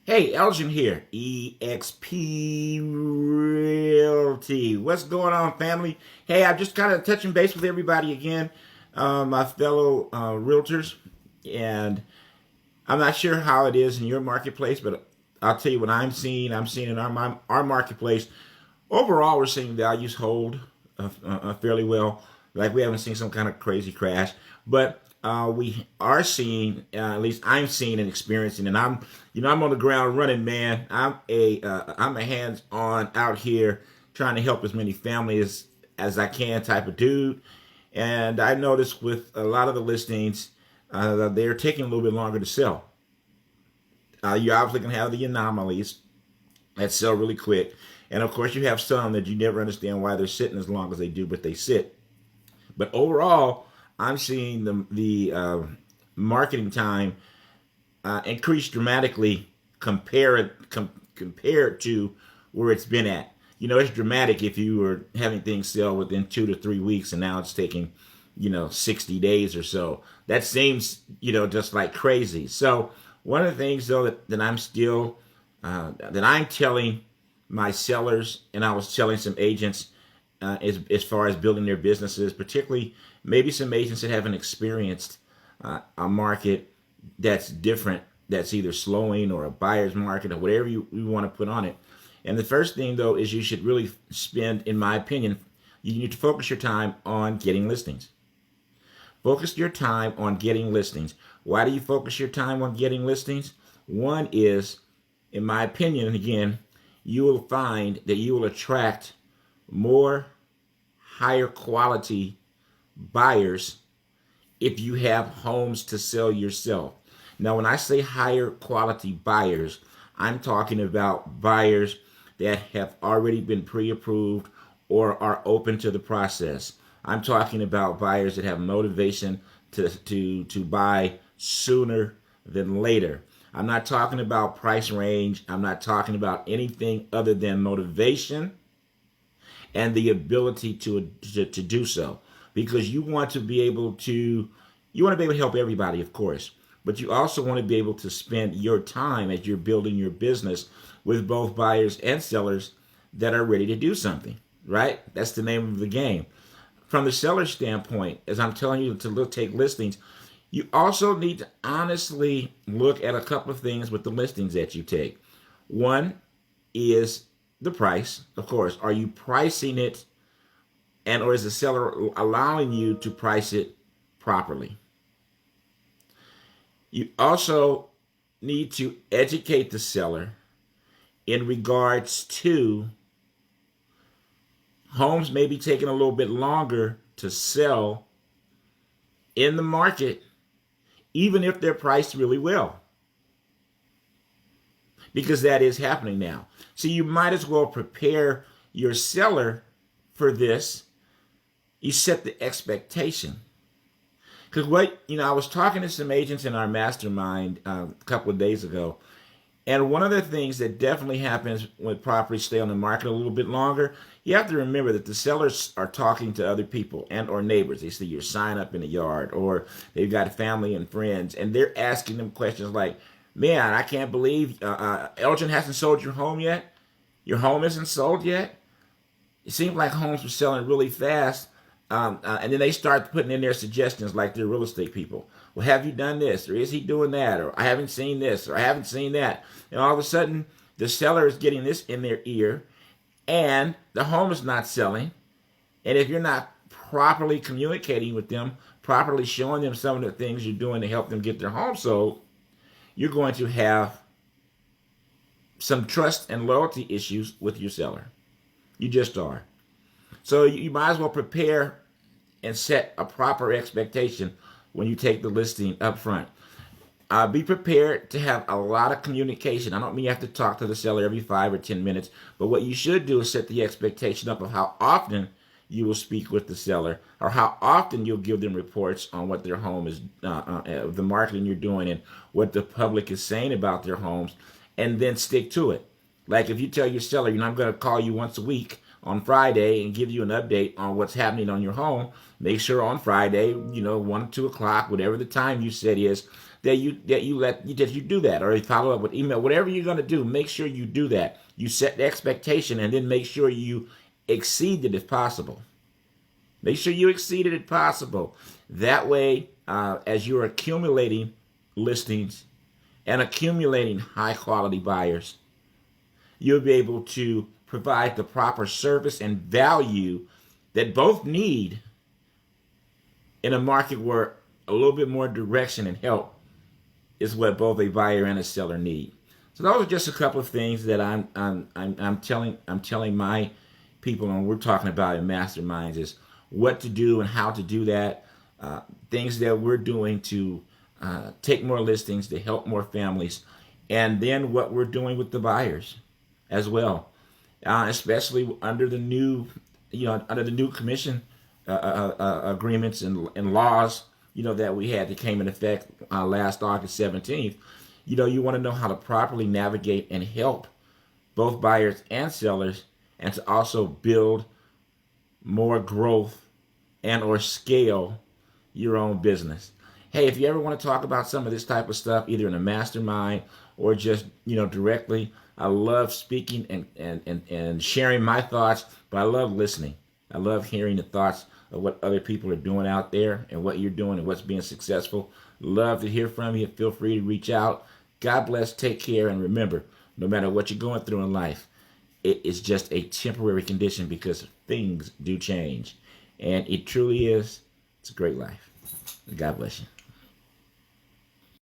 Hey, Elgin here, EXP Realty. What's going on, family? Hey, I'm just kind of touching base with everybody again, my fellow realtors, and I'm not sure how it is in your marketplace, but I'll tell you what I'm seeing. I'm seeing in our marketplace. Overall, we're seeing values hold fairly well. Like we haven't seen some kind of crazy crash, but we are seeing, at least I'm seeing and experiencing, and I'm on the ground running, man. I'm a hands-on out here trying to help as many families as I can type of dude. And I noticed with a lot of the listings, they're taking a little bit longer to sell. You're obviously going to have the anomalies that sell really quick. And of course, you have some that you never understand why they're sitting as long as they do, but they sit. But overall, I'm seeing the marketing time increase dramatically compared to where it's been at. You know, it's dramatic if you were having things sell within 2 to 3 weeks, and now it's taking 60 days or so. That seems just like crazy. So one of the things though that I'm still that I'm telling my sellers, and I was telling some agents as far as building their businesses, particularly maybe some agents that haven't experienced a market that's different, that's either slowing or a buyer's market or whatever you want to put on it. And the first thing though is you should really spend, in my opinion, you need to focus your time on getting listings. Focus your time on getting listings. Why do you focus your time on getting listings? One is, in my opinion, and again, you will find that you will attract more higher quality buyers if you have homes to sell yourself. Now, when I say higher quality buyers, I'm talking about buyers that have already been pre-approved or are open to the process. I'm talking about buyers that have motivation to buy sooner than later. I'm not talking about price range. I'm not talking about anything other than motivation and the ability to do so. Because you want to be able to help everybody, of course, but you also want to be able to spend your time as you're building your business with both buyers and sellers that are ready to do something, right? That's the name of the game. From the seller standpoint, as I'm telling you to take listings, you also need to honestly look at a couple of things with the listings that you take. One is the price, of course. Are you pricing it, and or is the seller allowing you to price it properly? You also need to educate the seller in regards to homes may be taking a little bit longer to sell in the market, even if they're priced really well, because that is happening now. So you might as well prepare your seller for this. You set the expectation. Because I was talking to some agents in our mastermind a couple of days ago, and one of the things that definitely happens when properties stay on the market a little bit longer, you have to remember that the sellers are talking to other people and or neighbors. They see your sign up in the yard, or they've got family and friends, and they're asking them questions like, man, I can't believe Elgin hasn't sold your home yet. Your home isn't sold yet. It seems like homes were selling really fast. And then they start putting in their suggestions like they're real estate people. Well, have you done this? Or is he doing that? Or I haven't seen this, or I haven't seen that. And all of a sudden, the seller is getting this in their ear, and the home is not selling. And if you're not properly communicating with them, properly showing them some of the things you're doing to help them get their home sold, you're going to have some trust and loyalty issues with your seller. You just are. So you might as well prepare and set a proper expectation when you take the listing up front. Be prepared to have a lot of communication. I don't mean you have to talk to the seller every 5 or 10 minutes, but what you should do is set the expectation up of how often you will speak with the seller, or how often you'll give them reports on what their home is, the marketing you're doing, and what the public is saying about their homes, and then stick to it. Like if you tell your seller, I'm going to call you once a week on Friday and give you an update on what's happening on your home, make sure on Friday, 1 or 2 o'clock, whatever the time you said is, that you do that, or you follow up with email. Whatever you're going to do, make sure you do that. You set the expectation, and then make sure you exceed it if possible. Make sure you exceed it if possible. That way, as you're accumulating listings and accumulating high quality buyers, you'll be able to provide the proper service and value that both need in a market where a little bit more direction and help is what both a buyer and a seller need. So those are just a couple of things that I'm telling my people, and we're talking about in masterminds, is what to do and how to do that. Things that we're doing to take more listings, to help more families, and then what we're doing with the buyers as well, especially under the new commission agreements and laws, that we had that came in effect last August 17th. You want to know how to properly navigate and help both buyers and sellers, and to also build more growth and or scale your own business. Hey, if you ever want to talk about some of this type of stuff, either in a mastermind or just directly, I love speaking and sharing my thoughts, but I love listening. I love hearing the thoughts of what other people are doing out there and what you're doing and what's being successful. Love to hear from you. Feel free to reach out. God bless, take care, and remember, no matter what you're going through in life, it is just a temporary condition, because things do change. And it truly is, it's a great life. God bless you.